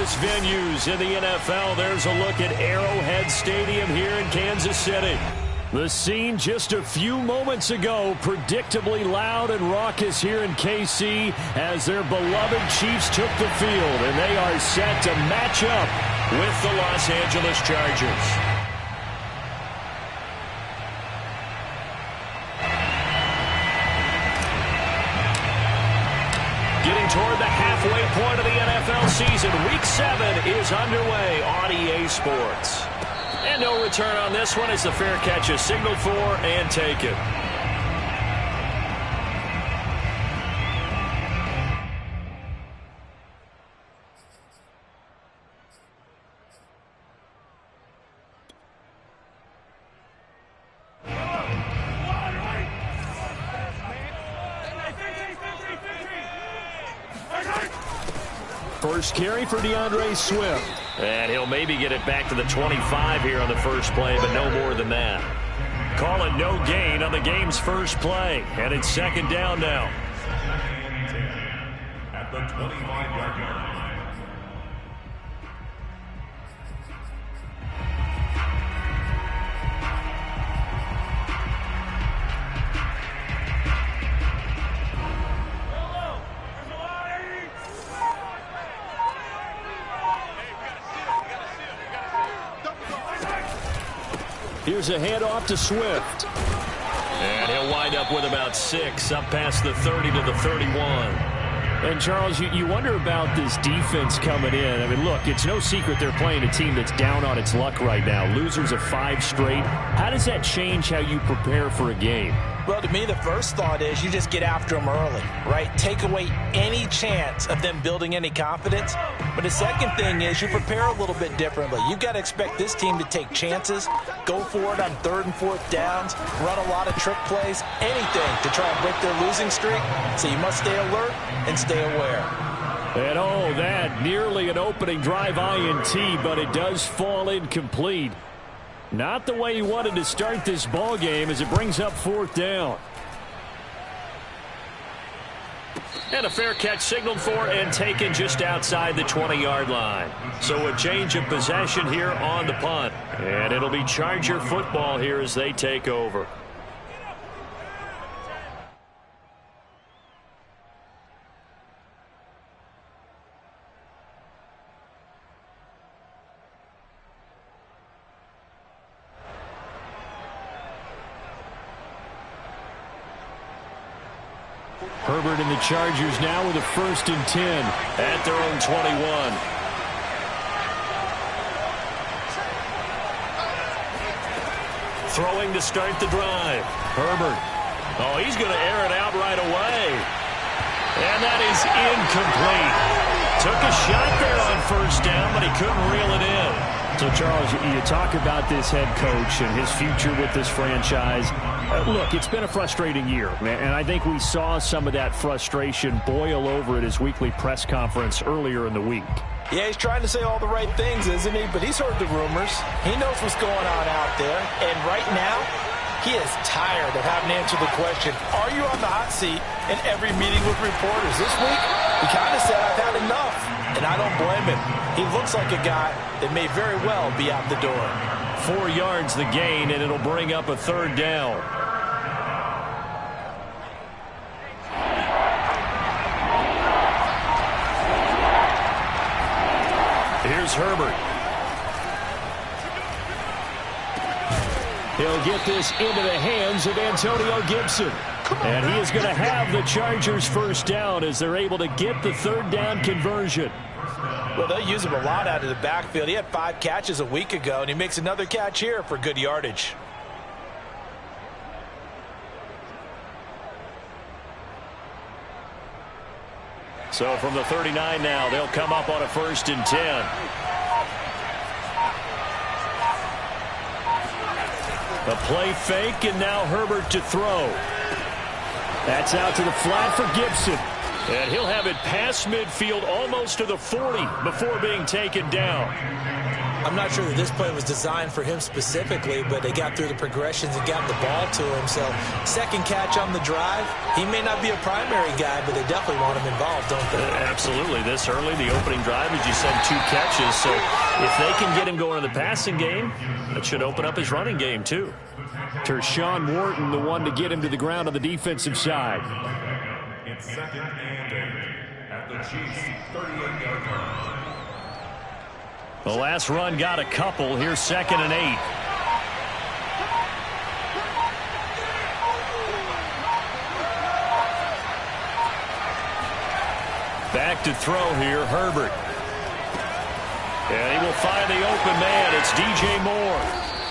countless venues in the NFL. There's a look at Arrowhead Stadium here in Kansas City. The scene just a few moments ago, predictably loud and raucous here in KC as their beloved Chiefs took the field, and they are set to match up with the Los Angeles Chargers. Getting toward the halfway point of the NFL season, Week 7 is underway on EA Sports. And no return on this one as the fair catch is signaled for and taken. First carry for DeAndre Swift. And he'll maybe get it back to the 25 here on the first play, but no more than that. Call it no gain on the game's first play. And it's second down now. At the 25-yard line. Here's a handoff to Swift. And he'll wind up with about 6, up past the 30 to the 31. And, Charles, you wonder about this defense coming in. I mean, look, it's no secret they're playing a team that's down on its luck right now. Losers of 5 straight. How does that change how you prepare for a game? Well, to me, the first thought is you just get after them early, right? Take away any chance of them building any confidence. But the second thing is you prepare a little bit differently. You've got to expect this team to take chances, go for it on 3rd and 4th downs, run a lot of trick plays, anything to try and break their losing streak. So you must stay alert and stay aware. And oh, that nearly an opening drive INT, but it does fall incomplete. Not the way he wanted to start this ball game as it brings up 4th down. And a fair catch signaled for and taken just outside the 20-yard line. So a change of possession here on the punt. And it'll be Charger football here as they take over. Herbert and the Chargers now with a 1st and 10 at their own 21. Throwing to start the drive. Herbert. Oh, he's going to air it out right away. And that is incomplete. Took a shot there on 1st down, but he couldn't reel it in. So, Charles, you talk about this head coach and his future with this franchise. Look, it's been a frustrating year, and I think we saw some of that frustration boil over at his weekly press conference earlier in the week. Yeah, he's trying to say all the right things, isn't he? But he's heard the rumors. He knows what's going on out there. And right now, he is tired of having to answer the question, are you on the hot seat in every meeting with reporters? This week, he kind of said, I've had enough. And I don't blame him. He looks like a guy that may very well be out the door. 4 yards the gain, and it'll bring up a 3rd down. Here's Herbert. He'll get this into the hands of Antonio Gibson. And he is going to have the Chargers 1st down as they're able to get the 3rd down conversion. Well, they'll use him a lot out of the backfield. He had 5 catches a week ago, and he makes another catch here for good yardage. So from the 39 now, they'll come up on a 1st and 10. A play fake, and now Herbert to throw. That's out to the flat for Gibson. And he'll have it past midfield almost to the 40 before being taken down. I'm not sure that this play was designed for him specifically, but they got through the progressions and got the ball to him. So second catch on the drive. He may not be a primary guy, but they definitely want him involved, don't they? Absolutely. This early, the opening drive, as you said, 2 catches. So if they can get him going in the passing game, that should open up his running game too. Tershawn Wharton, the one to get him to the ground on the defensive side. It's 2nd and 8 at the Chiefs' 38-yard line. The last run got a couple. Here's 2nd and 8. Back to throw here, Herbert. And he will find the open man. It's DJ Moore.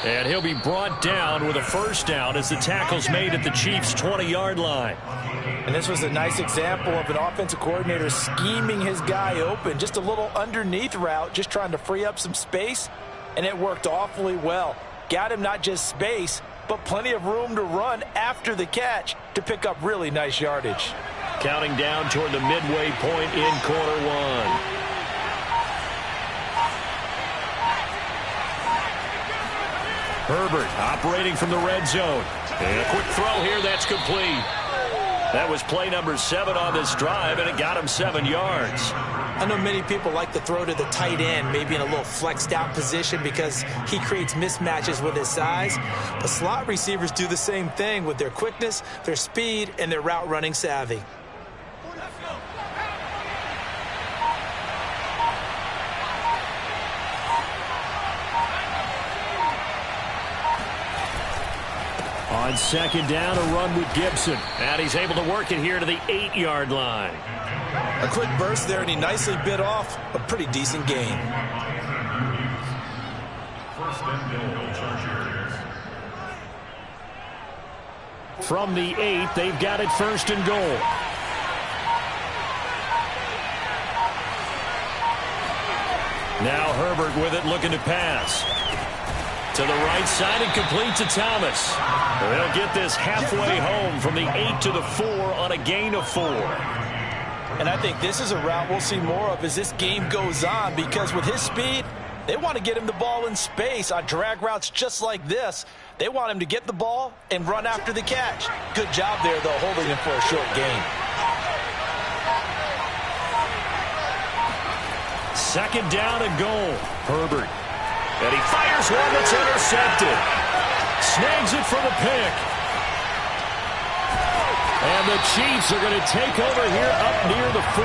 And he'll be brought down with a first down as the tackle's made at the Chiefs' 20-yard line. And this was a nice example of an offensive coordinator scheming his guy open. Just a little underneath route, just trying to free up some space, and it worked awfully well. Got him not just space, but plenty of room to run after the catch to pick up really nice yardage. Counting down toward the midway point in quarter 1. Herbert operating from the red zone. And a quick throw here, that's complete. That was play number 7 on this drive, and it got him 7 yards. I know many people like to throw to the tight end, maybe in a little flexed out position because he creates mismatches with his size. But slot receivers do the same thing with their quickness, their speed, and their route running savvy. On 2nd down, a run with Gibson. And he's able to work it here to the 8-yard line. A quick burst there, and he nicely bit off a pretty decent gain. 1st and goal, Chargers. From the 8, they've got it 1st and goal. Now Herbert with it, looking to pass. To the right side and complete to Thomas. They'll get this halfway home from the 8 to the 4 on a gain of 4. And I think this is a route we'll see more of as this game goes on, because with his speed, they want to get him the ball in space on drag routes just like this. They want him to get the ball and run after the catch. Good job there, though, holding him for a short gain. 2nd down and goal. Herbert. And he fires one that's intercepted. Snags it for the pick. And the Chiefs are going to take over here up near the 40.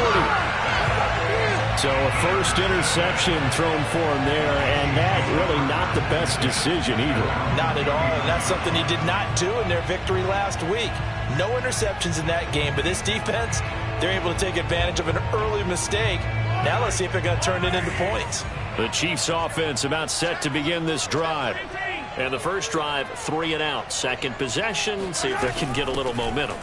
So a first interception thrown for him there, and that really not the best decision either. Not at all, and that's something he did not do in their victory last week. No interceptions in that game, but this defense, they're able to take advantage of an early mistake. Now let's see if they're going to turn it into points. The Chiefs offense about set to begin this drive. And the first drive, 3 and out. Second possession, see if they can get a little momentum.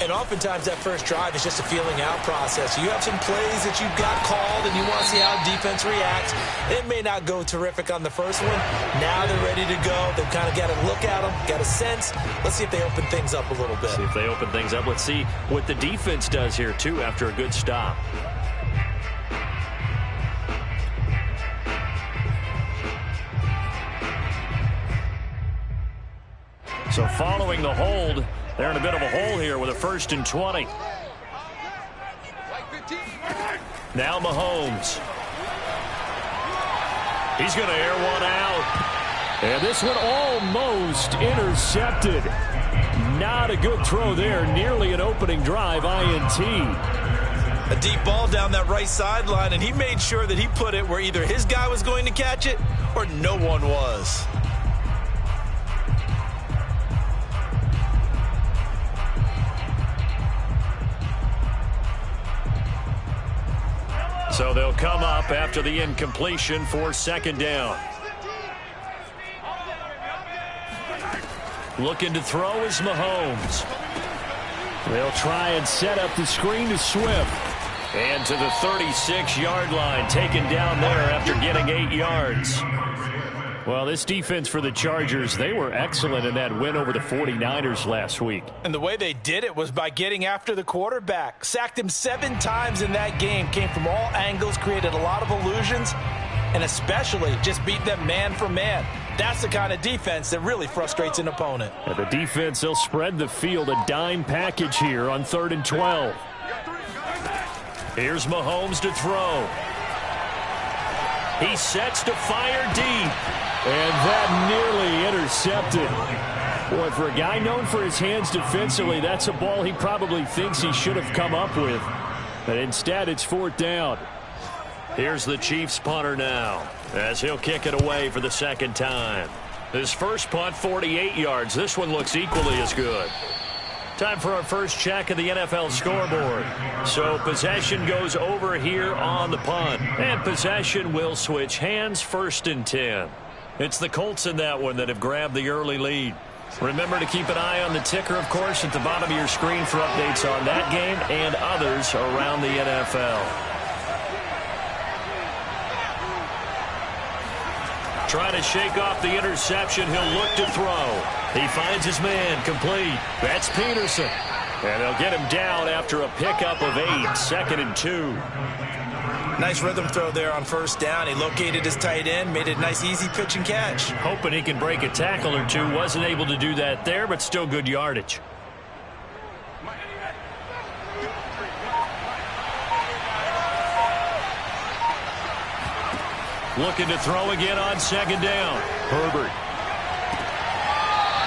And oftentimes that first drive is just a feeling out process. You have some plays that you've got called and you want to see how defense reacts. It may not go terrific on the first one. Now they're ready to go. They've kind of got to look at them, got a sense. Let's see if they open things up a little bit. See if they open things up. Let's see what the defense does here, too, after a good stop. So following the hold, they're in a bit of a hole here with a 1st and 20. Now Mahomes. He's going to air one out. And this one almost intercepted. Not a good throw there. Nearly an opening drive, INT. A deep ball down that right sideline, and he made sure that he put it where either his guy was going to catch it or no one was. So they'll come up after the incompletion for 2nd down. Looking to throw is Mahomes. They'll try and set up the screen to Swift. And to the 36-yard line, taken down there after getting 8 yards. Well, this defense for the Chargers, they were excellent in that win over the 49ers last week. And the way they did it was by getting after the quarterback. Sacked him 7 times in that game. Came from all angles, created a lot of illusions, and especially just beat them man for man. That's the kind of defense that really frustrates an opponent. And the defense, they'll spread the field, a dime package here on 3rd and 12. Here's Mahomes to throw. He sets to fire deep. And that nearly intercepted. Boy, for a guy known for his hands defensively, that's a ball he probably thinks he should have come up with. But instead, it's 4th down. Here's the Chiefs punter now, as he'll kick it away for the 2nd time. His first punt, 48 yards. This one looks equally as good. Time for our first check of the NFL scoreboard. So possession goes over here on the punt. And possession will switch hands, 1st and 10. It's the Colts in that one that have grabbed the early lead. Remember to keep an eye on the ticker, of course, at the bottom of your screen for updates on that game and others around the NFL. Trying to shake off the interception. He'll look to throw. He finds his man complete. That's Peterson. And they'll get him down after a pickup of 8. 2nd and 2. Nice rhythm throw there on 1st down. He located his tight end, made it a nice easy pitch and catch. Hoping he can break a tackle or two. Wasn't able to do that there, but still good yardage. Looking to throw again on 2nd down. Herbert.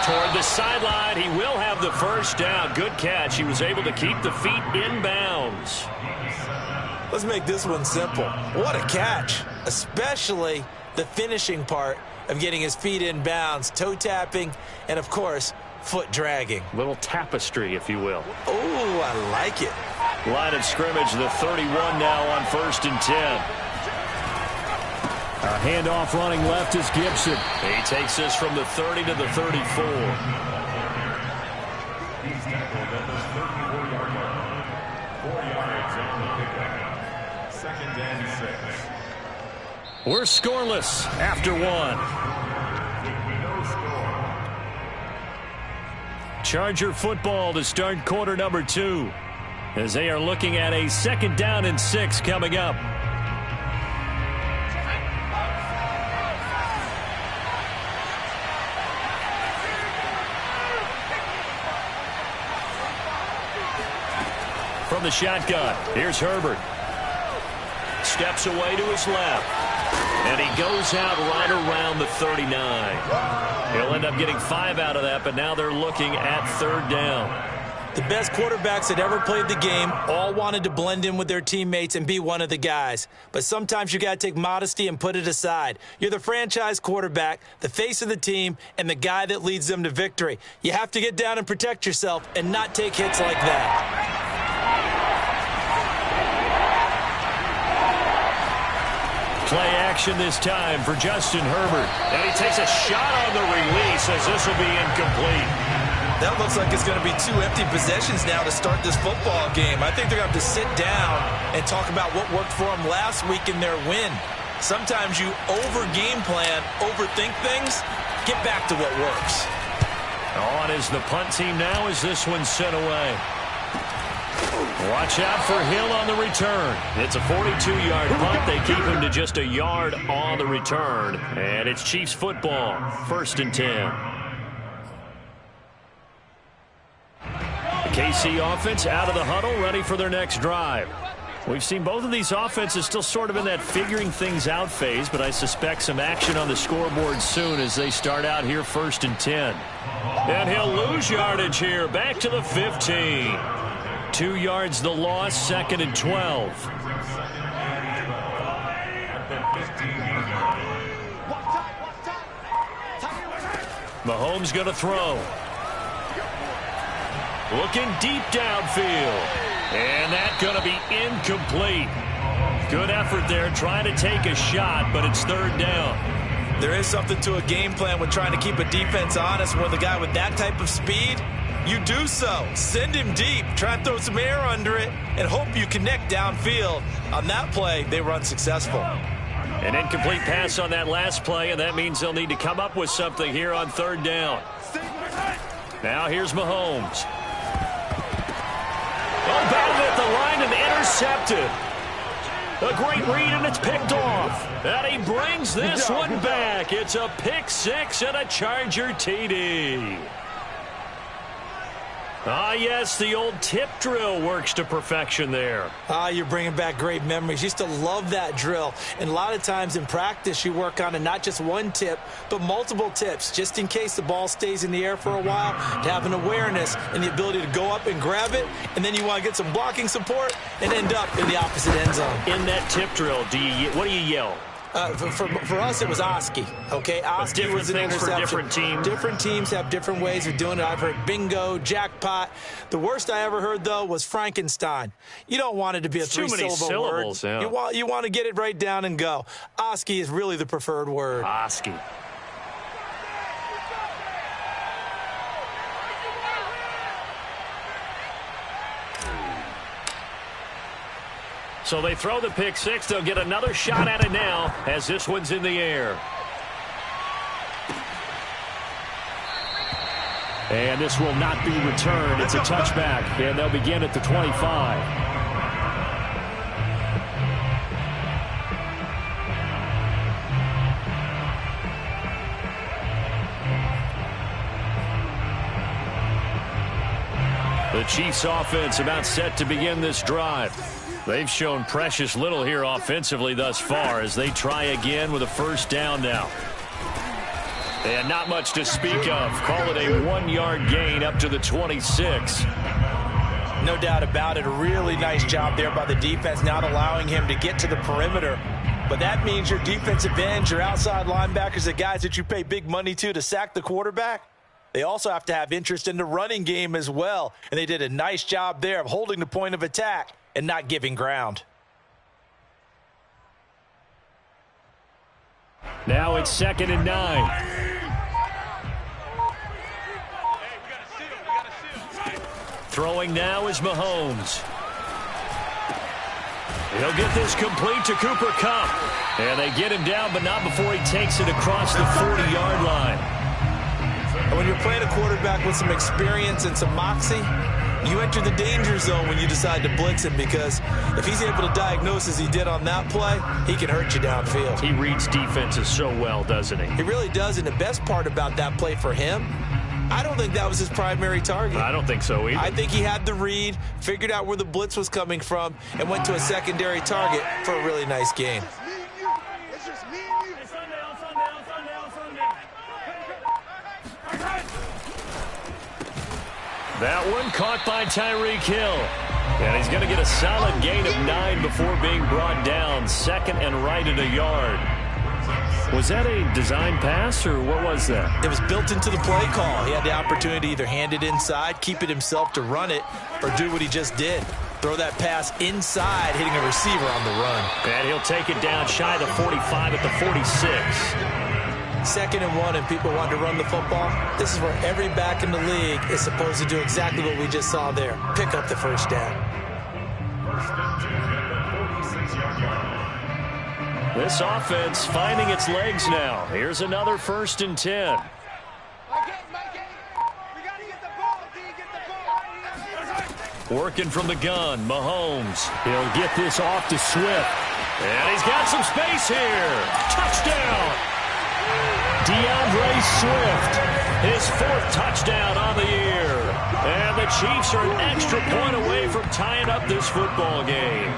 Toward the sideline. He will have the 1st down. Good catch. He was able to keep the feet in bounds. Let's make this one simple. What a catch, especially the finishing part of getting his feet in bounds, toe tapping, and, of course, foot dragging. Little tapestry, if you will. Oh, I like it. Line of scrimmage, the 31 now on 1st and 10. A handoff running left is Gibson. He takes this from the 30 to the 34. We're scoreless after 1. Charger football to start quarter number 2, as they are looking at a 2nd down and 6 coming up. From the shotgun, here's Herbert. Steps away to his left. And he goes out right around the 39. He'll end up getting 5 out of that, but now they're looking at 3rd down. The best quarterbacks that ever played the game all wanted to blend in with their teammates and be one of the guys. But sometimes you got to take modesty and put it aside. You're the franchise quarterback, the face of the team, and the guy that leads them to victory. You have to get down and protect yourself and not take hits like that. Play action this time for Justin Herbert. And he takes a shot on the release as this will be incomplete. That looks like it's going to be 2 empty possessions now to start this football game. I think they're going to have to sit down and talk about what worked for them last week in their win. Sometimes you over-game plan, overthink things, get back to what works. On is the punt team now as this one's sent away. Watch out for Hill on the return. It's a 42-yard punt. They keep him to just a yard on the return. And it's Chiefs football, 1st and 10. The KC offense out of the huddle, ready for their next drive. We've seen both of these offenses still sort of in that figuring things out phase, but I suspect some action on the scoreboard soon as they start out here 1st and 10. And he'll lose yardage here, back to the 15. 2 yards the loss, 2nd and 12. Mahomes going to throw. Looking deep downfield. And that's going to be incomplete. Good effort there, trying to take a shot, but it's 3rd down. There is something to a game plan with trying to keep a defense honest. With a guy with that type of speed, you do so. Send him deep. Try and throw some air under it and hope you connect downfield. On that play, they were unsuccessful. An incomplete pass on that last play, and that means they'll need to come up with something here on third down. Now here's Mahomes. Oh, batted at the line and intercepted. A great read, and it's picked off. And he brings this one back. It's a pick six and a Charger TD. Ah, yes, the old tip drill works to perfection there. You're bringing back great memories. Used to love that drill. And a lot of times in practice, you work on it, not just one tip, but multiple tips, just in case the ball stays in the air for a while, to have an awareness and the ability to go up and grab it, and then you want to get some blocking support and end up in the opposite end zone. In that tip drill, what do you yell? For us, it was Oski. Okay, Oski was an interception. For different teams. Different teams have different ways of doing it. I've heard bingo, jackpot. The worst I ever heard, though, was Frankenstein. You don't want it to be a three-syllable word. Yeah. You want to get it right down and go. Oski is really the preferred word. Oski. So they throw the pick six. They'll get another shot at it now as this one's in the air. And this will not be returned. It's a touchback, and they'll begin at the 25. The Chiefs offense about set to begin this drive. They've shown precious little here offensively thus far as they try again with a first down now. And not much to speak of. Call it a 1-yard gain up to the 26. No doubt about it. A really nice job there by the defense, not allowing him to get to the perimeter. But that means your defensive ends, your outside linebackers, the guys that you pay big money to sack the quarterback, they also have to have interest in the running game as well. And they did a nice job there of holding the point of attack and not giving ground. Now it's 2nd and 9. Throwing now is Mahomes. He'll get this complete to Cooper Kupp. And they get him down, but not before he takes it across the 40-yard line. And when you're playing a quarterback with some experience and some moxie, you enter the danger zone when you decide to blitz him, because if he's able to diagnose as he did on that play, he can hurt you downfield. He reads defenses so well, doesn't he? He really does, and the best part about that play for him, I don't think that was his primary target. I don't think so either. I think he had the read, figured out where the blitz was coming from, and went to a secondary target for a really nice gain. That one caught by Tyreek Hill. And he's going to get a solid gain of 9 before being brought down. 2nd and right at a yard. Was that a design pass, or what was that? It was built into the play call. He had the opportunity to either hand it inside, keep it himself to run it, or do what he just did. Throw that pass inside, hitting a receiver on the run. And he'll take it down shy of the 45 at the 46. 2nd and 1, and people want to run the football. This is where every back in the league is supposed to do exactly what we just saw there. Pick up the first down. This offense finding its legs now. Here's another 1st and 10. Working from the gun, Mahomes. He'll get this off to Swift. And he's got some space here. Touchdown! DeAndre Swift. His 4th touchdown on the year. And the Chiefs are an extra point away from tying up this football game.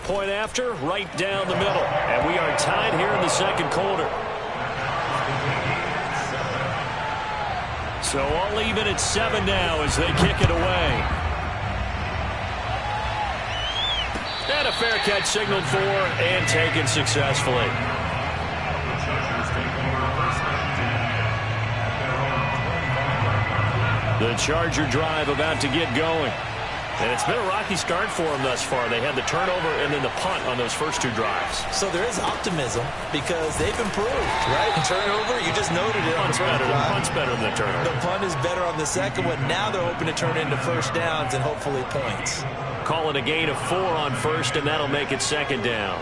Point after, right down the middle. And we are tied here in the 2nd quarter. So all even at 7 now as they kick it away. And a fair catch signaled for and taken successfully. The Charger drive about to get going. And it's been a rocky start for them thus far. They had the turnover and then the punt on those first 2 drives. So there is optimism because they've improved, right? Turnover, you just noted it. Punt's better than the turnover. The punt is better on the second one. Now they're hoping to turn into first downs and hopefully points. call it a gain of 4 on first, and that'll make it second down.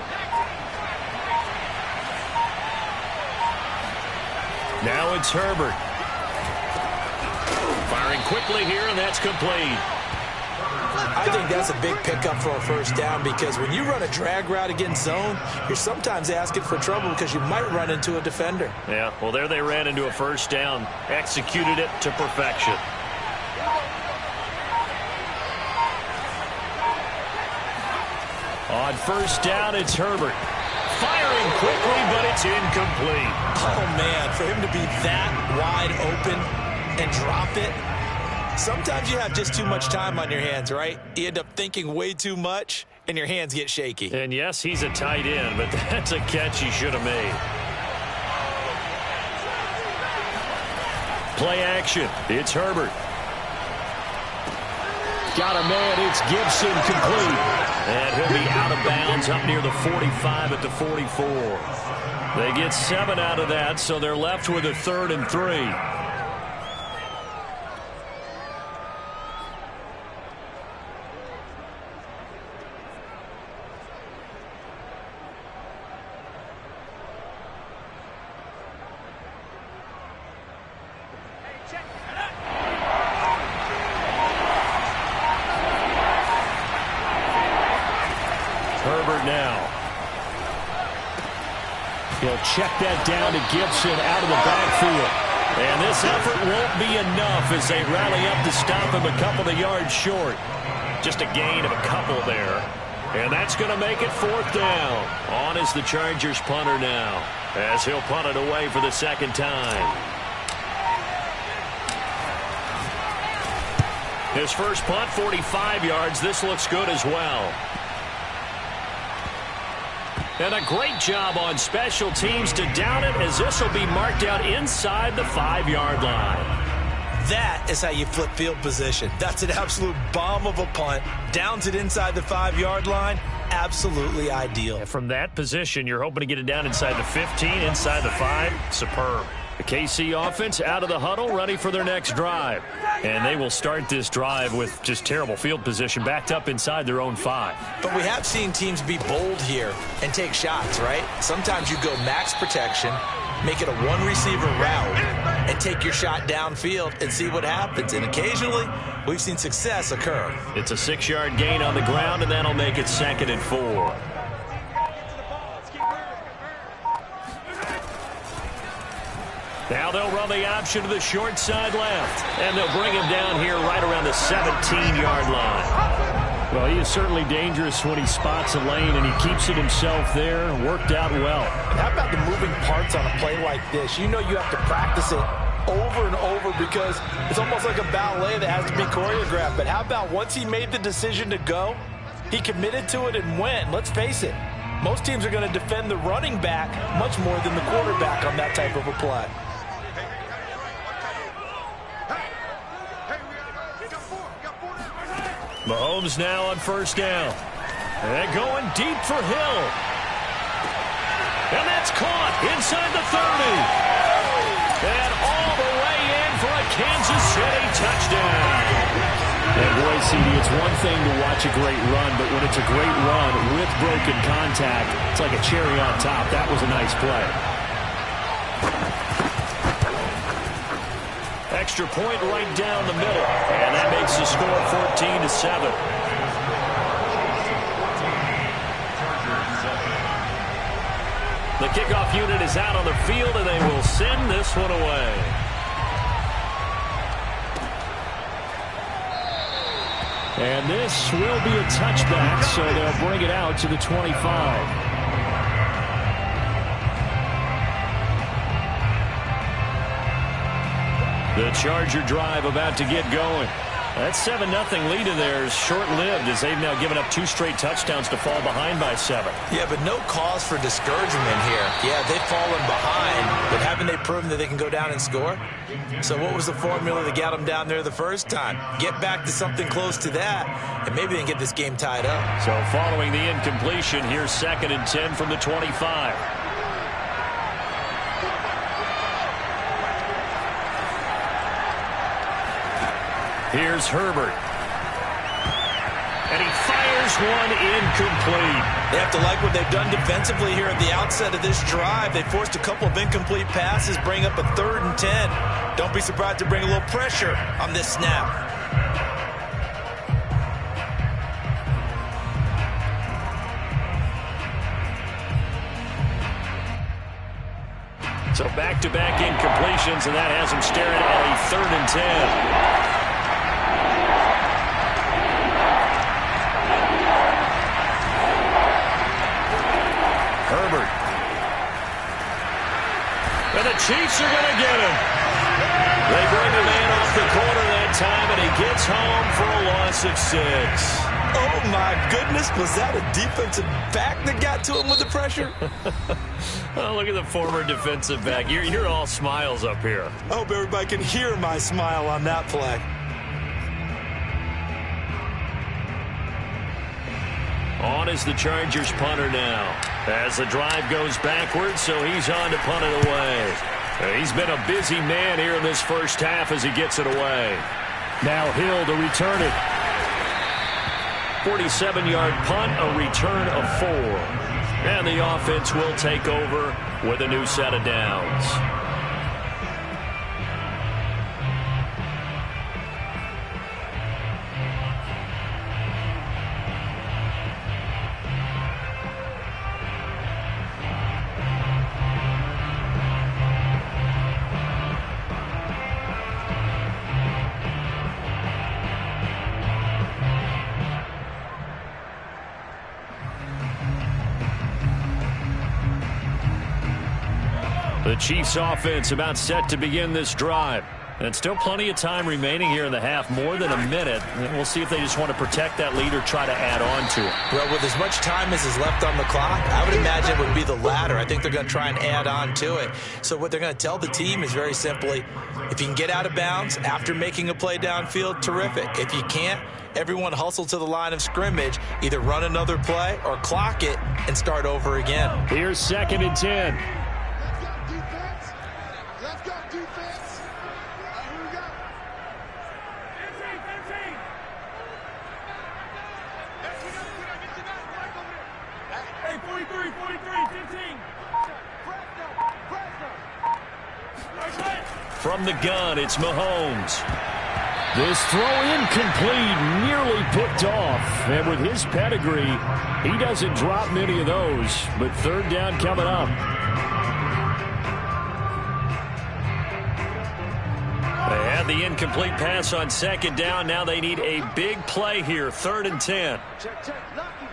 Now it's Herbert. Firing quickly here, and that's complete. I think that's a big pickup for a first down, because when you run a drag route against zone, you're sometimes asking for trouble because you might run into a defender. Yeah, well, there they ran into a first down. Executed it to perfection. On first down, it's Herbert. Firing quickly, but it's incomplete. Oh, man, for him to be that wide open and drop it. Sometimes you have just too much time on your hands, right? You end up thinking way too much, and your hands get shaky. And yes, he's a tight end, but that's a catch he should have made. Play action. It's Herbert. Got a man. It's Gibson, complete. And he'll be out of bounds up near the 45 at the 44. They get 7 out of that, so they're left with a 3rd and 3. Herbert now. He'll check that down to Gibson out of the backfield. And this effort won't be enough as they rally up to stop him a couple of yards short. Just a gain of a couple there. And that's going to make it 4th down. On is the Chargers punter now, as he'll punt it away for the second time. His first punt, 45 yards. This looks good as well. And a great job on special teams to down it, as this will be marked out inside the 5-yard line. That is how you flip field position. That's an absolute bomb of a punt. Downs it inside the 5-yard line. Absolutely ideal. And from that position, you're hoping to get it down inside the 15, inside the 5. Superb. The KC offense out of the huddle, ready for their next drive. And they will start this drive with just terrible field position, backed up inside their own 5. But we have seen teams be bold here and take shots, right? Sometimes you go max protection, make it a one-receiver route, and take your shot downfield and see what happens. And occasionally, we've seen success occur. It's a 6-yard gain on the ground, and that'll make it 2nd and 4. Now they'll run the option to the short side left. And they'll bring him down here right around the 17-yard line. Well, he is certainly dangerous when he spots a lane, and he keeps it himself there. Worked out well. And how about the moving parts on a play like this? You know you have to practice it over and over because it's almost like a ballet that has to be choreographed. But how about once he made the decision to go, he committed to it and went. Let's face it, most teams are going to defend the running back much more than the quarterback on that type of a play. Mahomes now on first down. And going deep for Hill. And that's caught inside the 30. And all the way in for a Kansas City touchdown. And boy, CD, it's one thing to watch a great run, but when it's a great run with broken contact, it's like a cherry on top. That was a nice play. Extra point right down the middle. And that makes the score 14-7. The kickoff unit is out on the field, and they will send this one away. And this will be a touchback, so they'll bring it out to the 25. The Charger drive about to get going. That 7-0 lead of theirs short-lived, as they've now given up 2 straight touchdowns to fall behind by 7. Yeah, but no cause for discouragement here. Yeah, they've fallen behind, but haven't they proven that they can go down and score? So what was the formula that got them down there the first time? Get back to something close to that, and maybe they can get this game tied up. So following the incompletion, here's 2nd and 10 from the 25. Here's Herbert. And he fires one incomplete. They have to like what they've done defensively here at the outset of this drive. They forced a couple of incomplete passes, bring up a 3rd and 10. Don't be surprised to bring a little pressure on this snap. So back-to-back incompletions, and that has him staring at a 3rd and 10. Herbert. And the Chiefs are going to get him. They bring the man off the corner that time, and he gets home for a loss of 6. Oh, my goodness. Was that a defensive back that got to him with the pressure? Oh, look at the former defensive back. You're all smiles up here. I hope everybody can hear my smile on that play. On is the Chargers punter now. As the drive goes backwards, so he's on to punt it away. He's been a busy man here in this first half as he gets it away. Now Hill to return it. 47-yard punt, a return of 4. And the offense will take over with a new set of downs. The Chiefs offense about set to begin this drive. And still plenty of time remaining here in the half, more than a minute. And we'll see if they just want to protect that lead or try to add on to it. Well, with as much time as is left on the clock, I would imagine it would be the latter. I think they're going to try and add on to it. So what they're going to tell the team is very simply, if you can get out of bounds after making a play downfield, terrific. If you can't, everyone hustle to the line of scrimmage, either run another play or clock it and start over again. Here's 2nd and 10. From the gun, it's Mahomes. This throw incomplete, nearly picked off. And with his pedigree, he doesn't drop many of those. But 3rd down coming up. They had the incomplete pass on 2nd down. Now they need a big play here. 3rd and 10. Check, check. Lucky.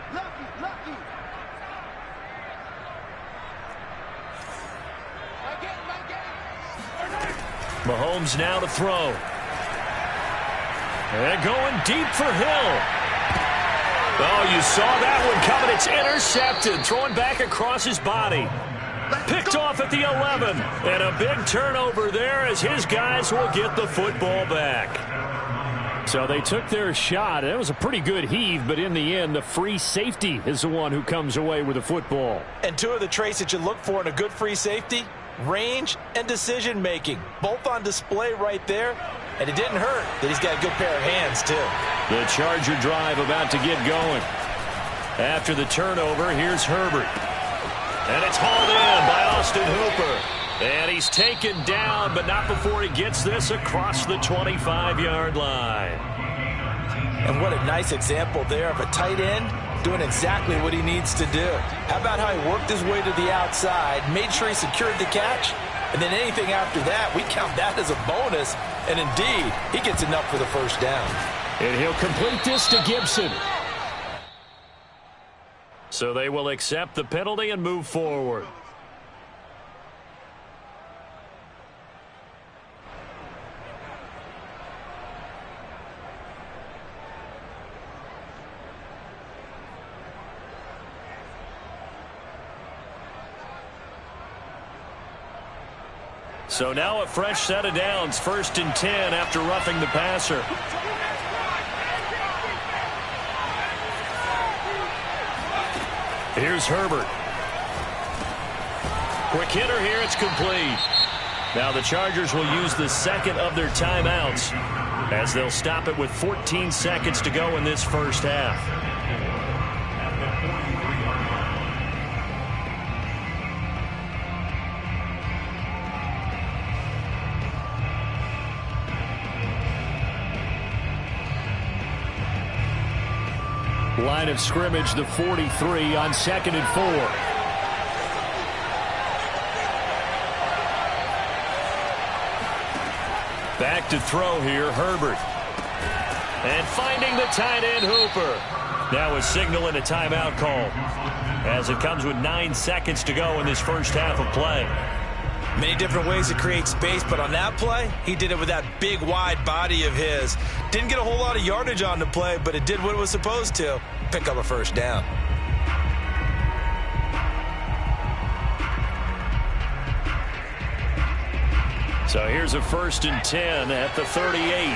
Mahomes now to throw. And going deep for Hill. Oh, you saw that one coming. It's intercepted. Throwing back across his body. Picked off at the 11. And a big turnover there as his guys will get the football back. So they took their shot. That was a pretty good heave, but in the end, the free safety is the one who comes away with the football. And 2 of the traits that you look for in a good free safety, range and decision-making. Both on display right there. And it didn't hurt that he's got a good pair of hands, too. The Charger drive about to get going. After the turnover, here's Herbert. And it's hauled in by Austin Hooper. And he's taken down, but not before he gets this across the 25-yard line. And what a nice example there of a tight end doing exactly what he needs to do. How about how he worked his way to the outside, made sure he secured the catch, and then anything after that, we count that as a bonus. And indeed, he gets enough for the 1st down. And he'll complete this to Gibson. So they will accept the penalty and move forward. So now a fresh set of downs, 1st and 10 after roughing the passer. Here's Herbert. Quick hitter here, it's complete. Now the Chargers will use the second of their timeouts as they'll stop it with 14 seconds to go in this first half. Line of scrimmage, the 43 on 2nd and 4. Back to throw here, Herbert. And finding the tight end, Hooper. Now a signal and a timeout call as it comes with 9 seconds to go in this first half of play. Many different ways to create space, but on that play, he did it with that big, wide body of his. Didn't get a whole lot of yardage on the play, but it did what it was supposed to. Pick up a first down. So here's a 1st and 10 at the 38.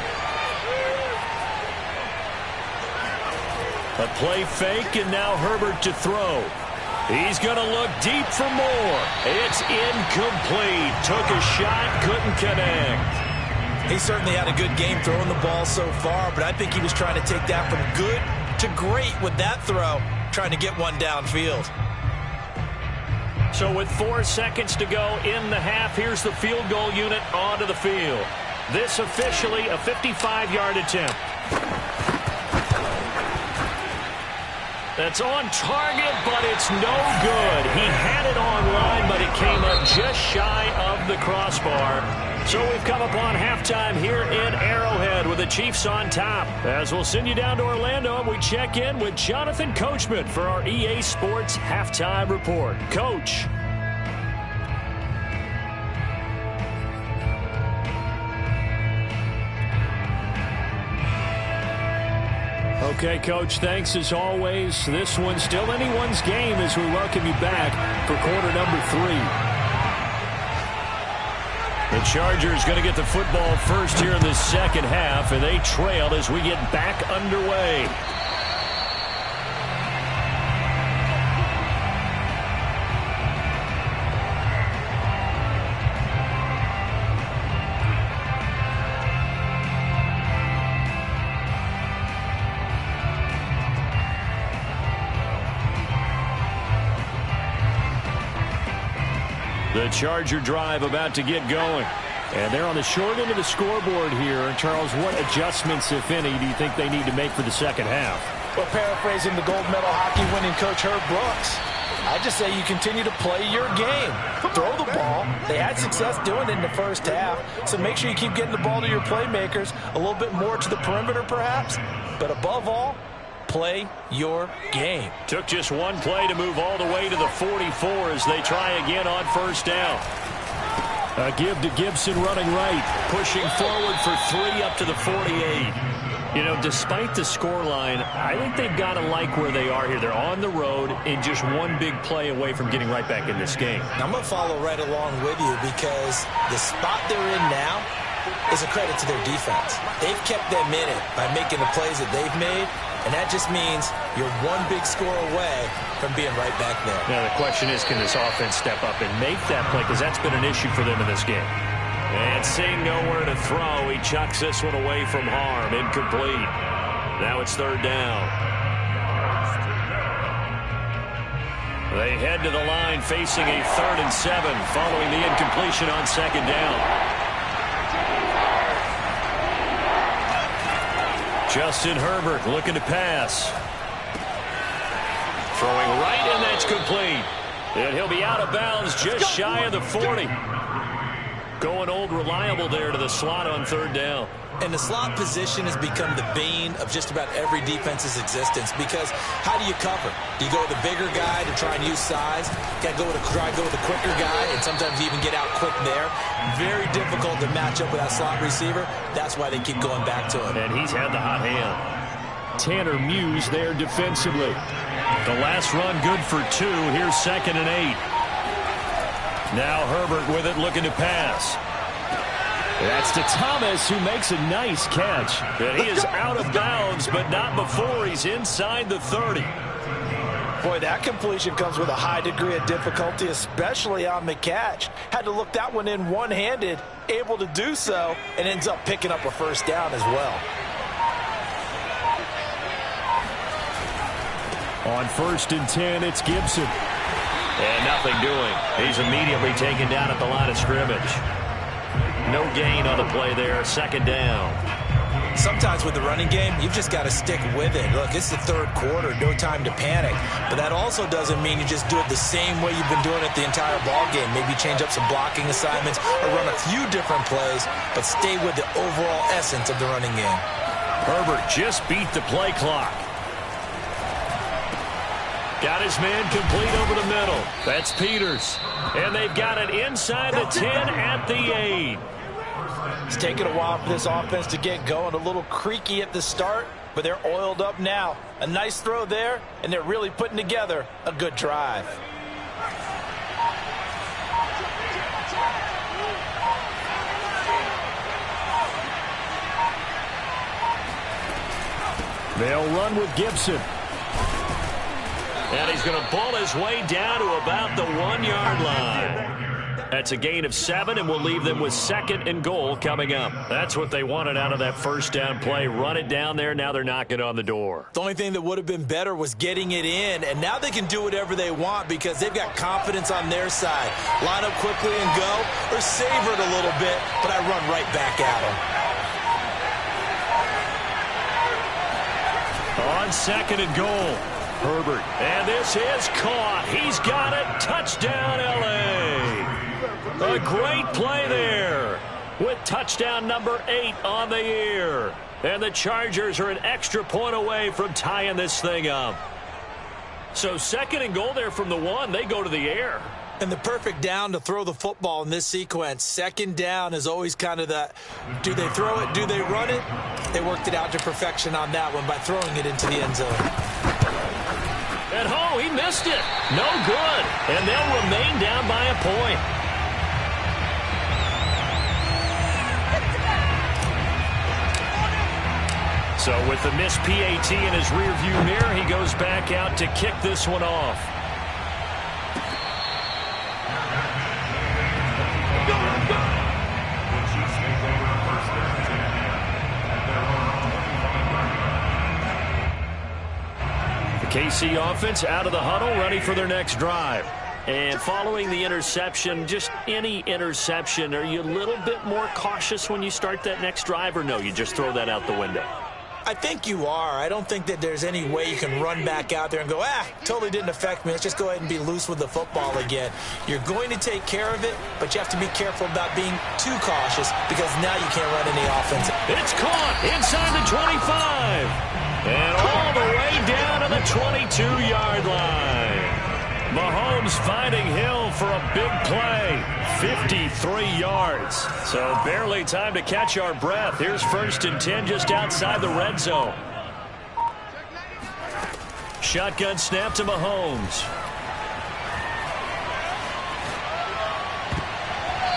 A play fake, and now Herbert to throw. He's going to look deep for more. It's incomplete. Took a shot, couldn't connect. He certainly had a good game throwing the ball so far, but I think he was trying to take that from good to great with that throw, trying to get one downfield. So with 4 seconds to go in the half, here's the field goal unit onto the field. This officially a 55-yard attempt. That's on target, but it's no good. He had it on line, but it came up just shy of the crossbar. So we've come upon halftime here in Arrowhead with the Chiefs on top. As we'll send you down to Orlando, and we check in with Jonathan Coachman for our EA Sports Halftime Report. Coach. Okay, Coach, thanks as always. This one's still anyone's game as we welcome you back for quarter number 3. The Chargers going to get the football first here in the second half, and they trail as we get back underway. The Charger drive about to get going. And they're on the short end of the scoreboard here. Charles, what adjustments, if any, do you think they need to make for the second half? Well, paraphrasing the gold medal hockey winning coach Herb Brooks, I just say you continue to play your game. Throw the ball. They had success doing it in the first half, so make sure you keep getting the ball to your playmakers, a little bit more to the perimeter perhaps, but above all, play your game. Took just one play to move all the way to the 44 as they try again on first down. A give to Gibson running right, pushing forward for 3 up to the 48. You know, despite the scoreline, I think they've got to like where they are here. They're on the road and just one big play away from getting right back in this game. I'm going to follow right along with you because the spot they're in now is a credit to their defense. They've kept them in it by making the plays that they've made, and that just means you're one big score away from being right back there. Now, the question is, can this offense step up and make that play? Because that's been an issue for them in this game. And seeing nowhere to throw, he chucks this one away from harm. Incomplete. Now it's third down. They head to the line facing a 3rd and 7 following the incompletion on second down. Justin Herbert looking to pass. Throwing right, and that's complete. And he'll be out of bounds just shy of the 40. Going old reliable there to the slot on third down. And the slot position has become the bane of just about every defense's existence because how do you cover? Do you go with a bigger guy to try and use size? Got to try to go with a quicker guy and sometimes even get out quick there. Very difficult to match up with that slot receiver. That's why they keep going back to him. And he's had the hot hand. Tanner Muse there defensively. The last run good for 2. Here's 2nd and 8. Now Herbert with it looking to pass. That's to Thomas, who makes a nice catch. And he is out of bounds, but not before he's inside the 30. Boy, that completion comes with a high degree of difficulty, especially on the catch. Had to look that one in one-handed, able to do so, and ends up picking up a first down as well. On 1st and 10, it's Gibson. And nothing doing. He's immediately taken down at the line of scrimmage. No gain on the play there. 2nd down. Sometimes with the running game, you've just got to stick with it. Look, it's the 3rd quarter, no time to panic. But that also doesn't mean you just do it the same way you've been doing it the entire ball game. Maybe change up some blocking assignments or run a few different plays, but stay with the overall essence of the running game. Herbert just beat the play clock. Got his man complete over the middle. That's Peters. And they've got it inside the 10 at the 8. It's taken a while for this offense to get going. A little creaky at the start, but they're oiled up now. A nice throw there, and they're really putting together a good drive. They'll run with Gibson. And he's going to pull his way down to about the 1-yard line. That's a gain of 7, and we'll leave them with 2nd and goal coming up. That's what they wanted out of that first down play. Run it down there. Now they're knocking on the door. The only thing that would have been better was getting it in, and now they can do whatever they want because they've got confidence on their side. Line up quickly and go, or savor it a little bit, but I run right back at them. On 2nd and goal, Herbert. And this is caught. He's got it. Touchdown, L.A. A great play there with touchdown number 8 on the year. And the Chargers are an extra point away from tying this thing up. So 2nd and goal there from the 1. They go to the air. And the perfect down to throw the football in this sequence. 2nd down is always kind of that, do they throw it, do they run it? They worked it out to perfection on that one by throwing it into the end zone. And oh, he missed it. No good. And they'll remain down by a point. So with the missed PAT in his rearview mirror, he goes back out to kick this one off. The KC offense out of the huddle, ready for their next drive. And following the interception, just any interception, are you a little bit more cautious when you start that next drive, or no, you just throw that out the window? I think you are. I don't think that there's any way you can run back out there and go, totally didn't affect me. Let's just go ahead and be loose with the football again. You're going to take care of it, but you have to be careful about being too cautious because now you can't run any offense. It's caught inside the 25 and all the way down to the 22-yard line. Mahomes finding Hill for a big play. 53 yards. So barely time to catch our breath. Here's 1st and 10 just outside the red zone. Shotgun snap to Mahomes.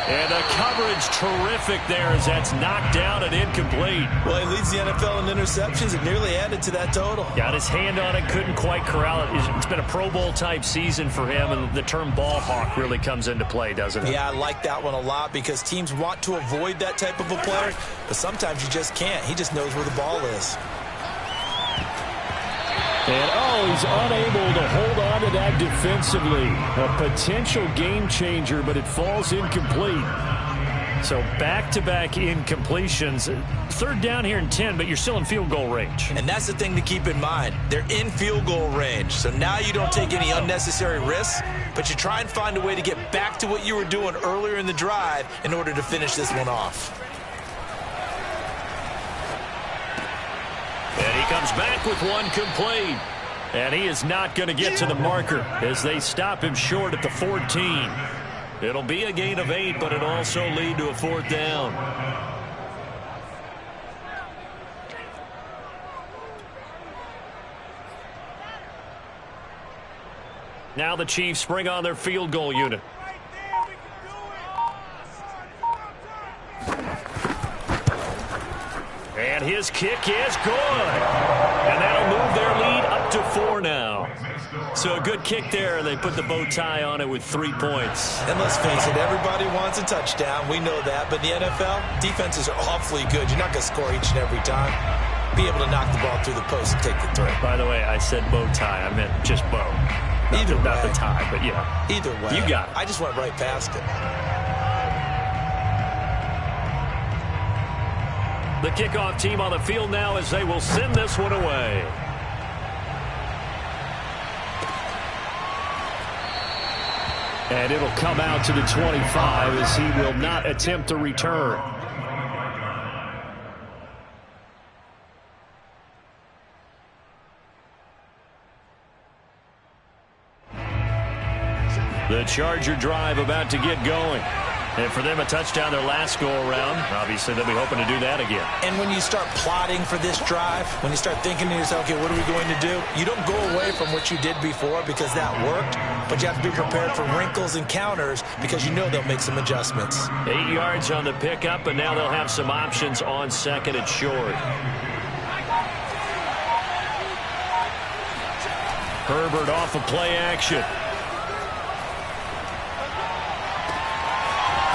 And the coverage terrific there as that's knocked down and incomplete. Well, he leads the NFL in interceptions and nearly added to that total. Got his hand on it, couldn't quite corral it. It's been a Pro Bowl type season for him, and the term ball hawk really comes into play, doesn't it? Yeah, I like that one a lot because teams want to avoid that type of a player, but sometimes you just can't. He just knows where the ball is. And, he's unable to hold on to that defensively. A potential game changer, but it falls incomplete. So back-to-back incompletions. 3rd down here and 10, but you're still in field goal range. And that's the thing to keep in mind. They're in field goal range. So now you don't take any unnecessary risks, but you try and find a way to get back to what you were doing earlier in the drive in order to finish this one off. And he comes back with one complete. And he is not going to get to the marker as they stop him short at the 14. It'll be a gain of 8, but it'll also lead to a 4th down. Now the Chiefs bring on their field goal unit. And his kick is good. And that'll move their lead up to 4 now. So a good kick there, and they put the bow tie on it with 3 points. And let's face it, everybody wants a touchdown. We know that. But in the NFL, defenses are awfully good. You're not going to score each and every time. Be able to knock the ball through the post and take the throw. By the way, I said bow tie. I meant just bow. Not the tie, but yeah. Either way. You got it. I just went right past it. The kickoff team on the field now as they will send this one away. And it'll come out to the 25 as he will not attempt to return. The Charger drive about to get going. And for them, a touchdown their last go-around. Obviously, they'll be hoping to do that again. And when you start plotting for this drive, when you start thinking to yourself, okay, what are we going to do? You don't go away from what you did before because that worked, but you have to be prepared for wrinkles and counters because you know they'll make some adjustmts. 8 yards on the pickup, and now they'll have some options on second and short. Herbert off of play action.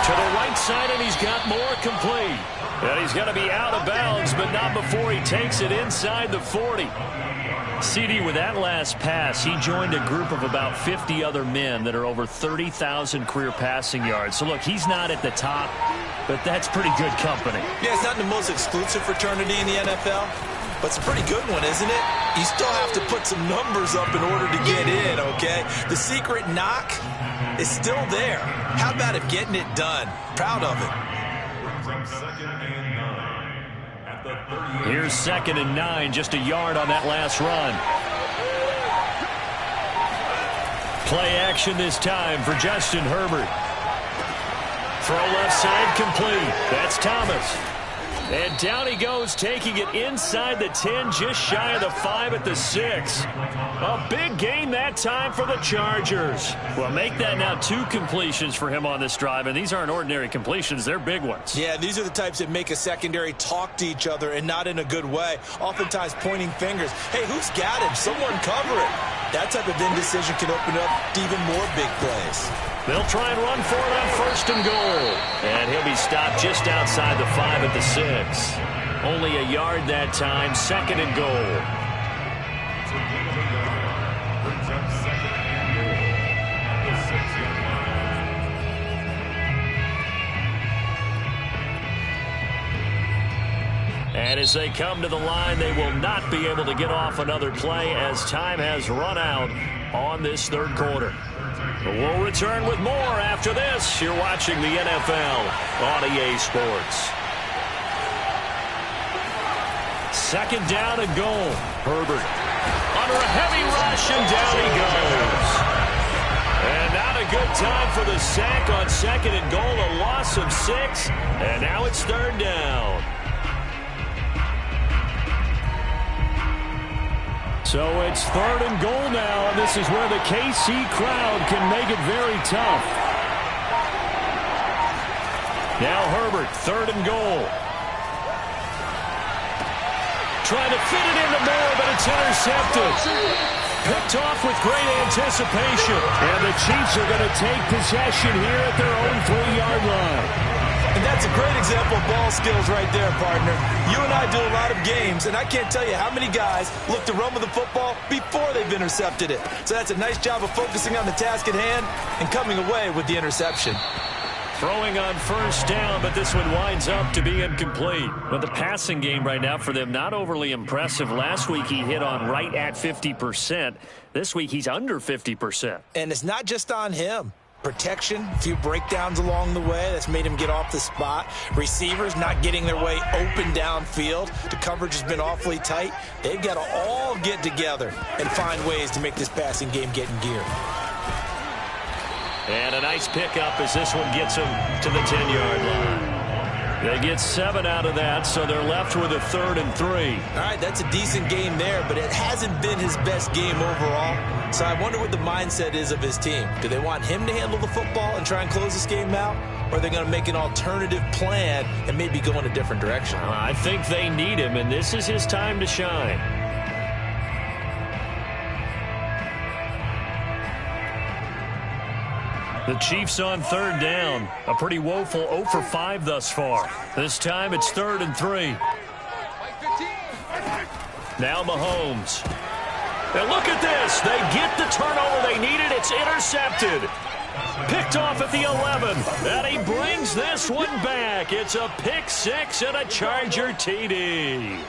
To the right side, and he's got more complete. And he's going to be out of bounds, but not before he takes it inside the 40. CD, with that last pass, he joined a group of about 50 other men that are over 30,000 career passing yards. So, look, he's not at the top, but that's pretty good company. Yeah, it's not the most exclusive fraternity in the NFL, but it's a pretty good one, isn't it? You still have to put some numbers up in order to get in, okay? The secret knock is still there. How about it getting it done? Proud of it. Here's 2nd and 9, just a yard on that last run. Play action this time for Justin Herbert. Throw left side complete. That's Thomas. And down he goes, taking it inside the 10, just shy of the 5 at the 6. A big gain that time for the Chargers. Well, make that now 2 completions for him on this drive, and these aren't ordinary completions. They're big ones. Yeah, these are the types that make a secondary talk to each other and not in a good way. Oftentimes pointing fingers. Hey, who's got him? Someone cover it. That type of indecision can open up to even more big plays. They'll try and run for it on 1st and goal. And he'll be stopped just outside the 5 at the 6. Only a yard that time, 2nd and goal. And as they come to the line, they will not be able to get off another play as time has run out on this 3rd quarter. We'll return with more after this. You're watching the NFL on EA Sports. 2nd down and goal. Herbert under a heavy rush, and down he goes. And not a good time for the sack on 2nd and goal. A loss of 6, and now it's 3rd down. So it's 3rd and goal now, and this is where the KC crowd can make it very tough. Now Herbert, 3rd and goal. Trying to fit it into more, but it's intercepted. Picked off with great anticipation. And the Chiefs are going to take possession here at their own 3-yard line. And that's a great example of ball skills right there, partner. You and I do a lot of games, and I can't tell you how many guys look to run with the football before they've intercepted it. So that's a nice job of focusing on the task at hand and coming away with the interception. Throwing on 1st down, but this one winds up to be incomplete. But the passing game right now for them, not overly impressive. Last week he hit on right at 50%. This week he's under 50%. And it's not just on him. Protection, a few breakdowns along the way. That's made him get off the spot. Receivers not getting their way open downfield. The coverage has been awfully tight. They've got to all get together and find ways to make this passing game get in gear. And a nice pickup as this one gets him to the 10-yard line. They get 7 out of that, so they're left with a 3rd and 3. All right, that's a decent game there, but it hasn't been his best game overall. So I wonder what the mindset is of his team. Do they want him to handle the football and try and close this game out? Or are they going to make an alternative plan and maybe go in a different direction? I think they need him, and this is his time to shine. The Chiefs on third down. A pretty woeful 0 for 5 thus far. This time it's 3rd and 3. Now Mahomes. And look at this. They get the turnover they needed. It's intercepted. Picked off at the 11. And he brings this one back. It's a pick 6 and a Charger TD.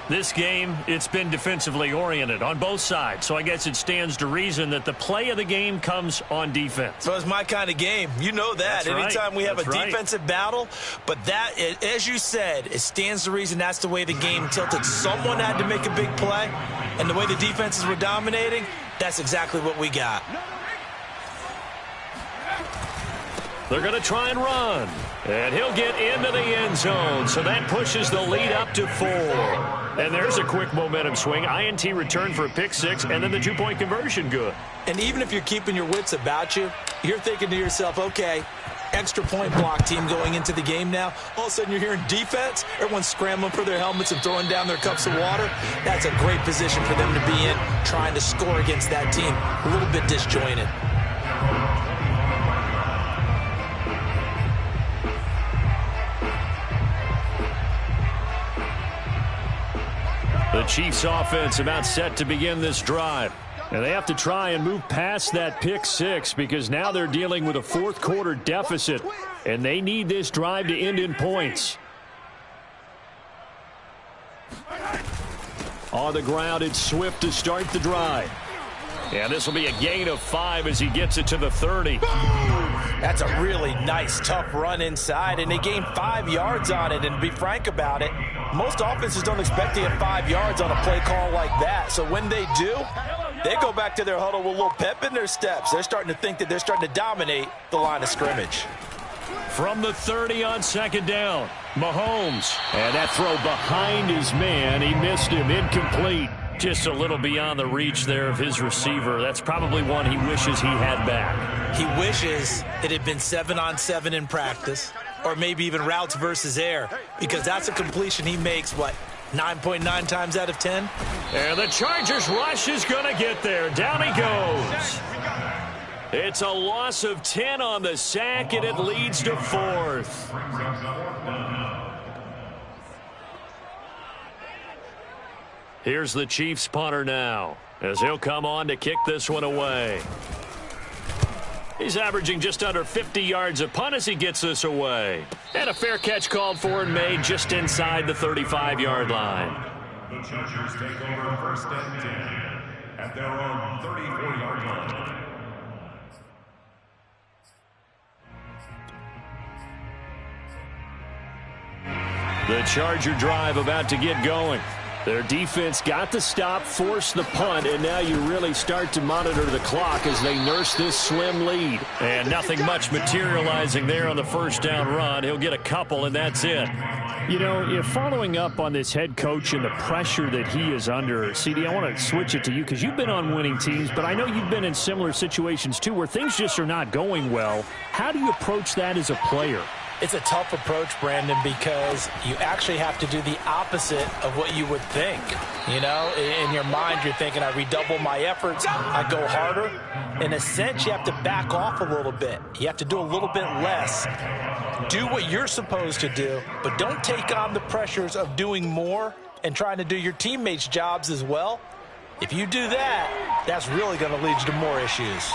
This game, it's been defensively oriented on both sides, so I guess it stands to reason that the play of the game comes on defense. So it's my kind of game. You know that. Anytime we have a defensive battle, but that, as you said, it stands to reason that's the way the game tilted. Someone had to make a big play, and the way the defenses were dominating, that's exactly what we got. They're going to try and run, and he'll get into the end zone, so that pushes the lead up to 4. And there's a quick momentum swing. INT return for a pick 6, and then the 2-point conversion good. And even if you're keeping your wits about you, you're thinking to yourself, okay, extra point block team going into the game now. All of a sudden you're hearing defense. Everyone's scrambling for their helmets and throwing down their cups of water. That's a great position for them to be in, trying to score against that team. A little bit disjointed. The Chiefs offense about set to begin this drive. And they have to try and move past that pick 6 because now they're dealing with a fourth quarter deficit. And they need this drive to end in points. On the ground, it's Swift to start the drive. And this will be a gain of 5 as he gets it to the 30. That's a really nice, tough run inside, and they gained 5 yards on it. And to be frank about it, most offenses don't expect to get 5 yards on a play call like that. So when they do, they go back to their huddle with a little pep in their steps. They're starting to think that they're starting to dominate the line of scrimmage. From the 30 on second down, Mahomes. And that throw behind his man. He missed him. Incomplete. Just a little beyond the reach there of his receiver. That's probably one he wishes he had back. He wishes it had been 7-on-7 in practice, or maybe even routes versus air, because that's a completion he makes, 9.9 times out of 10? And the Chargers rush is going to get there. Down he goes. It's a loss of 10 on the sack, and it leads to 4th. Here's the Chiefs punter now, as he'll come on to kick this one away. He's averaging just under 50 yards a punt as he gets this away. And a fair catch called for and made just inside the 35-yard line. The Chargers take over 1st and 10 at their own 34-yard line. The Charger drive about to get going. Their defense got the stop, forced the punt, and now you really start to monitor the clock as they nurse this slim lead. And nothing much materializing there on the first down run. He'll get a couple, and that's it. You know, following up on this head coach and the pressure that he is under, CD, I want to switch it to you because you've been on winning teams, but I know you've been in similar situations too where things just are not going well. How do you approach that as a player? It's a tough approach, Brandon, because you actually have to do the opposite of what you would think. You know, in your mind, you're thinking, I redouble my efforts, I go harder. In a sense, you have to back off a little bit. You have to do a little bit less. Do what you're supposed to do, but don't take on the pressures of doing more and trying to do your teammates' jobs as well. If you do that, that's really going to lead you to more issues.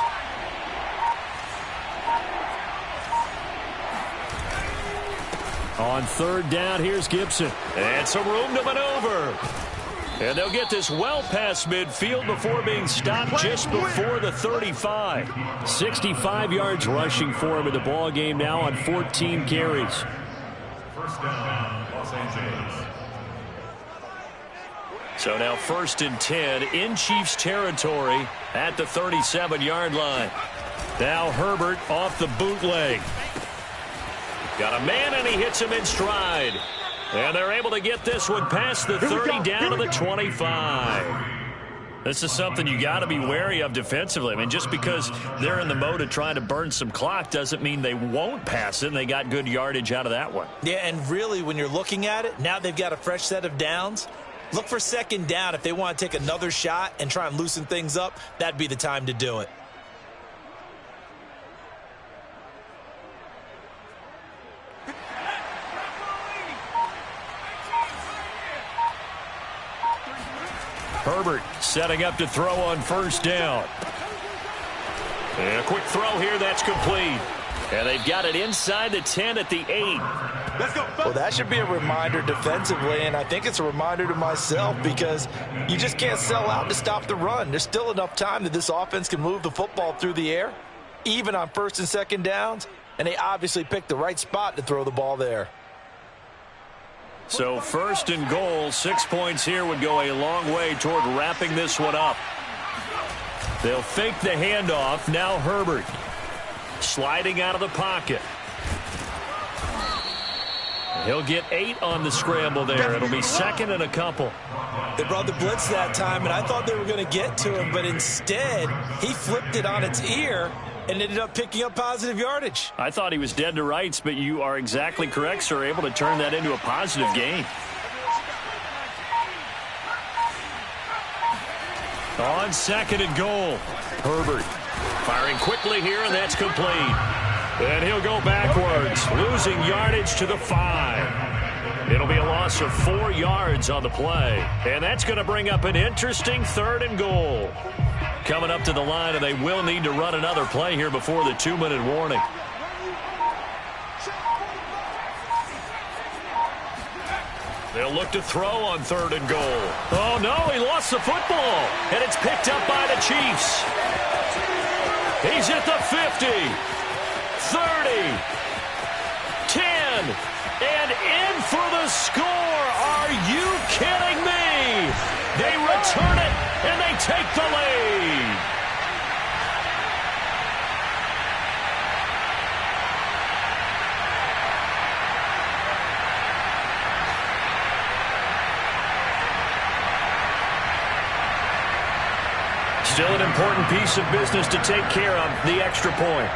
On third down, here's Gibson. And some room to maneuver. And they'll get this well past midfield before being stopped just before the 35. 65 yards rushing for him in the ball game now on 14 carries. First down, Los Angeles. So now 1st and 10 in Chiefs territory at the 37-yard line. Now Herbert off the bootleg. Got a man, and he hits him in stride. And they're able to get this one past the 30 down to the 25. This is something you got to be wary of defensively. I mean, just because they're in the mode of trying to burn some clock doesn't mean they won't pass it, and they got good yardage out of that one. Yeah, and really, when you're looking at it, now they've got a fresh set of downs. Look for second down. If they want to take another shot and try and loosen things up, that'd be the time to do it. Herbert setting up to throw on first down. And a quick throw here, that's complete. And they've got it inside the 10 at the 8. Let's go. Well, that should be a reminder defensively, and I think it's a reminder to myself because you just can't sell out to stop the run. There's still enough time that this offense can move the football through the air, even on first and second downs, and they obviously picked the right spot to throw the ball there. So first and goal, 6 points here would go a long way toward wrapping this one up. They'll fake the handoff. Now Herbert sliding out of the pocket. He'll get 8 on the scramble there. It'll be second and a couple. They brought the blitz that time, and I thought they were going to get to him, but instead he flipped it on its ear and ended up picking up positive yardage. I thought he was dead to rights, but you are exactly correct, sir. Able to turn that into a positive gain. On second and goal, Herbert firing quickly here, and that's complete. And he'll go backwards, losing yardage to the 5. It'll be a loss of 4 yards on the play. And that's going to bring up an interesting third and goal. Coming up to the line, and they will need to run another play here before the 2-minute warning. They'll look to throw on third and goal. Oh, no, he lost the football. And it's picked up by the Chiefs. He's at the 50, 30, 10, and in for the score. Are you kidding me? They return it, and they take the lead. Still an important piece of business to take care of, the extra point.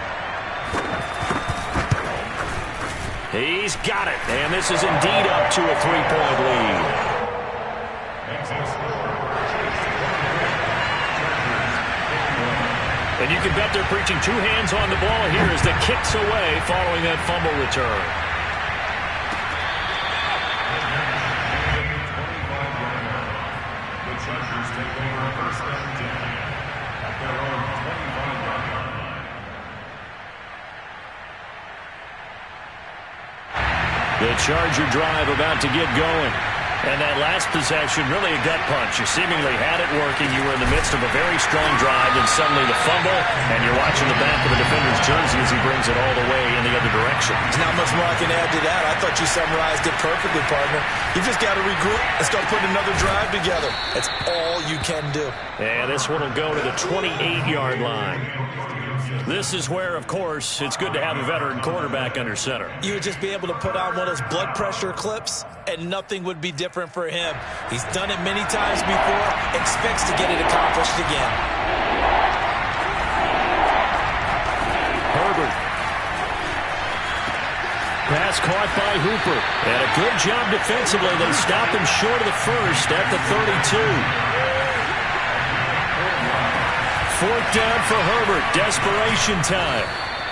He's got it, and this is indeed up to a 3-point lead. And you can bet they're preaching 2 hands on the ball here as the kick's away following that fumble return. The Charger drive about to get going. And that last possession, really a gut punch. You seemingly had it working. You were in the midst of a very strong drive, and suddenly the fumble, and you're watching the back of the defender's jersey as he brings it all the way in the other direction. There's not much more I can add to that. I thought you summarized it perfectly, partner. You just got to regroup and start putting another drive together. That's all you can do. And this one will go to the 28-yard line. This is where, of course, it's good to have a veteran quarterback under center. You would just be able to put on one of those blood pressure clips, and nothing would be different for him. He's done it many times before, expects to get it accomplished again. Herbert. Pass caught by Hooper. And a good job defensively. They stop him short of the first at the 32. 4th down for Herbert. Desperation time.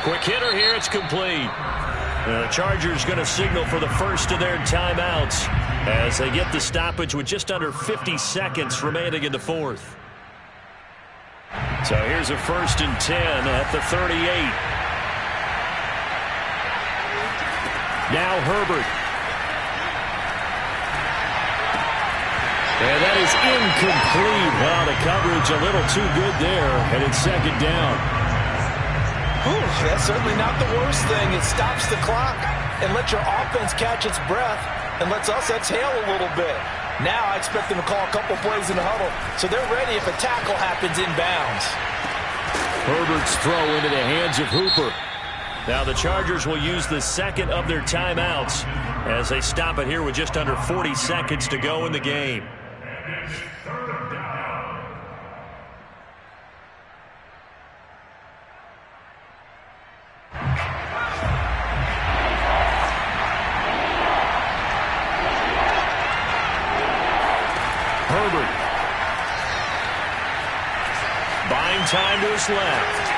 Quick hitter here. It's complete. The Chargers going to signal for the first of their timeouts as they get the stoppage with just under 50 seconds remaining in the 4th. So here's a 1st and 10 at the 38. Now Herbert. And that is incomplete. Well, the coverage a little too good there, and it's 2nd down. Whew, that's certainly not the worst thing. It stops the clock and lets your offense catch its breath and lets us exhale a little bit. Now I expect them to call a couple plays in the huddle, so they're ready if a tackle happens inbounds. Herbert's throw into the hands of Hooper. Now the Chargers will use the second of their timeouts as they stop it here with just under 40 seconds to go in the game. Herbert. Buying time to his left.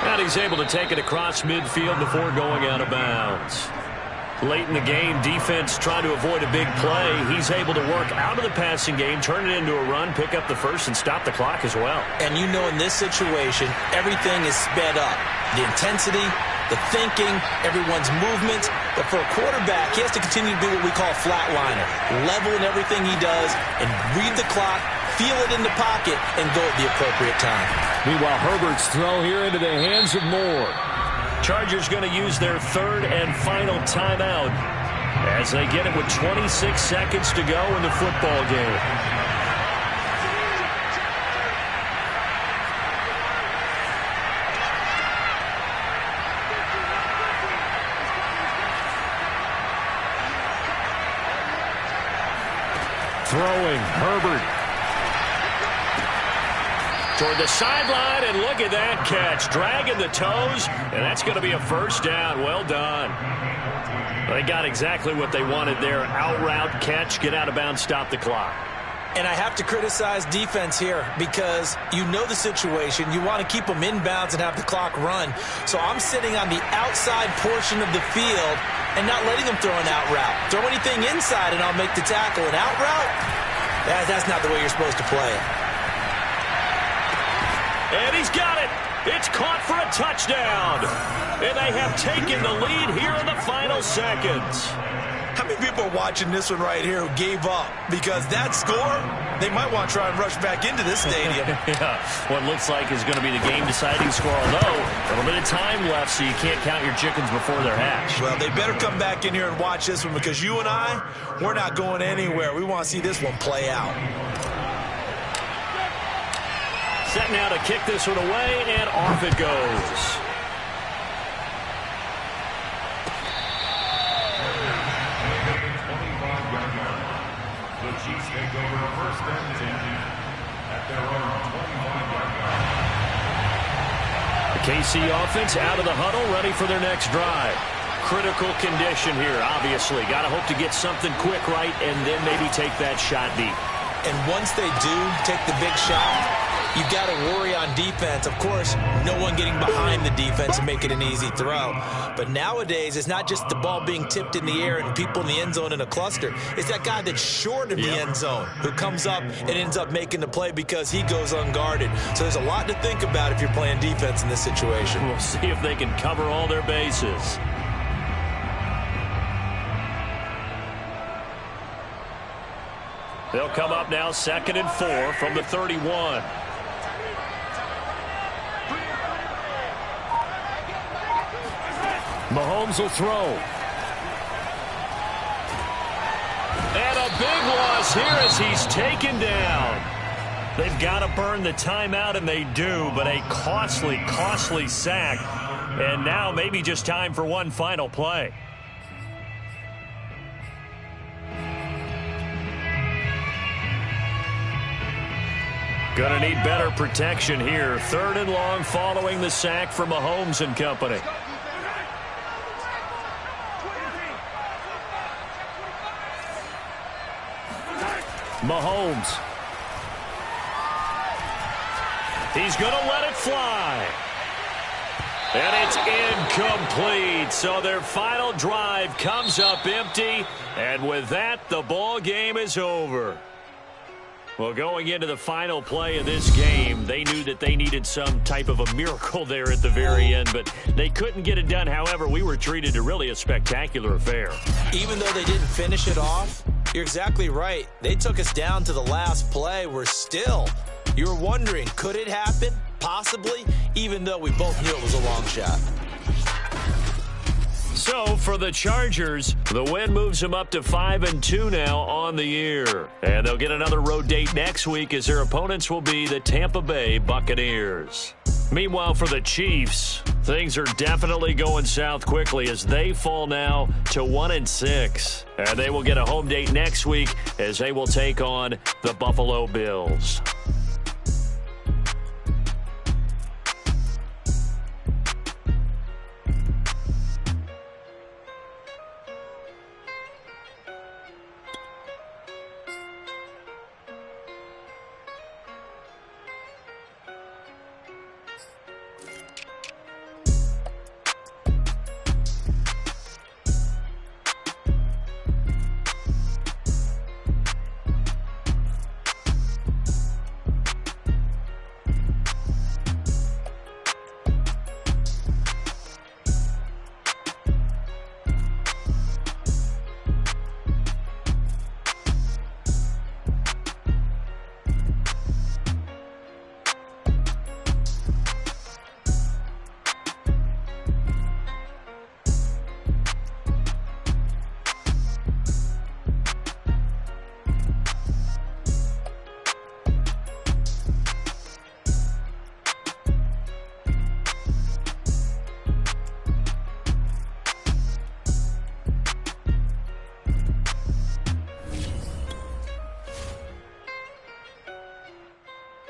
And he's able to take it across midfield before going out of bounds. Late in the game, defense trying to avoid a big play. He's able to work out of the passing game, turn it into a run, pick up the first, and stop the clock as well. And you know in this situation, everything is sped up. The intensity, the thinking, everyone's movements. But for a quarterback, he has to continue to do what we call flatliner. Level in everything he does and read the clock, feel it in the pocket, and go at the appropriate time. Meanwhile, Herbert's throw here into the hands of Moore. Chargers going to use their third and final timeout as they get it with 26 seconds to go in the football game. Throwing, Herbert. Toward the sideline, and look at that catch. Dragging the toes, and that's going to be a first down. Well done. They got exactly what they wanted there. Out route, catch, get out of bounds, stop the clock. And I have to criticize defense here because you know the situation. You want to keep them inbounds and have the clock run. So I'm sitting on the outside portion of the field and not letting them throw an out route. Throw anything inside, and I'll make the tackle. An out route? That's not the way you're supposed to play it. And he's got it. It's caught for a touchdown. And they have taken the lead here in the final seconds. How many people are watching this one right here who gave up? Because that score, they might want to try and rush back into this stadium. Yeah, what looks like is going to be the game-deciding score, although a little bit of time left, so you can't count your chickens before they're hatched. Well, they better come back in here and watch this one because you and I, we're not going anywhere. We want to see this one play out. Set now to kick this one away, and off it goes. The Chiefs take over first and 10 at their own 25-yard line. The KC offense out of the huddle, ready for their next drive. Critical condition here, obviously. Got to hope to get something quick right and then maybe take that shot deep. And once they do take the big shot, you've got to worry on defense. Of course, no one getting behind the defense and make it an easy throw. But nowadays, it's not just the ball being tipped in the air and people in the end zone in a cluster. It's that guy that's short of the end zone who comes up and ends up making the play because he goes unguarded. So there's a lot to think about if you're playing defense in this situation. We'll see if they can cover all their bases. They'll come up now 2nd and 4 from the 31. Mahomes will throw. And a big loss here as he's taken down. They've got to burn the timeout, and they do, but a costly, costly sack. And now maybe just time for one final play. Gonna need better protection here. 3rd and long following the sack from Mahomes and company. Mahomes. He's gonna let it fly. And it's incomplete. So their final drive comes up empty. And with that, the ball game is over. Well, going into the final play of this game, they knew that they needed some type of a miracle there at the very end, but they couldn't get it done. However, we were treated to really a spectacular affair. Even though they didn't finish it off, you're exactly right. They took us down to the last play. We're still, you were wondering, could it happen? Possibly, even though we both knew it was a long shot. So for the Chargers, the win moves them up to 5-2 now on the year. And they'll get another road date next week as their opponents will be the Tampa Bay Buccaneers. Meanwhile, for the Chiefs, things are definitely going south quickly as they fall now to 1-6. And they will get a home date next week as they will take on the Buffalo Bills.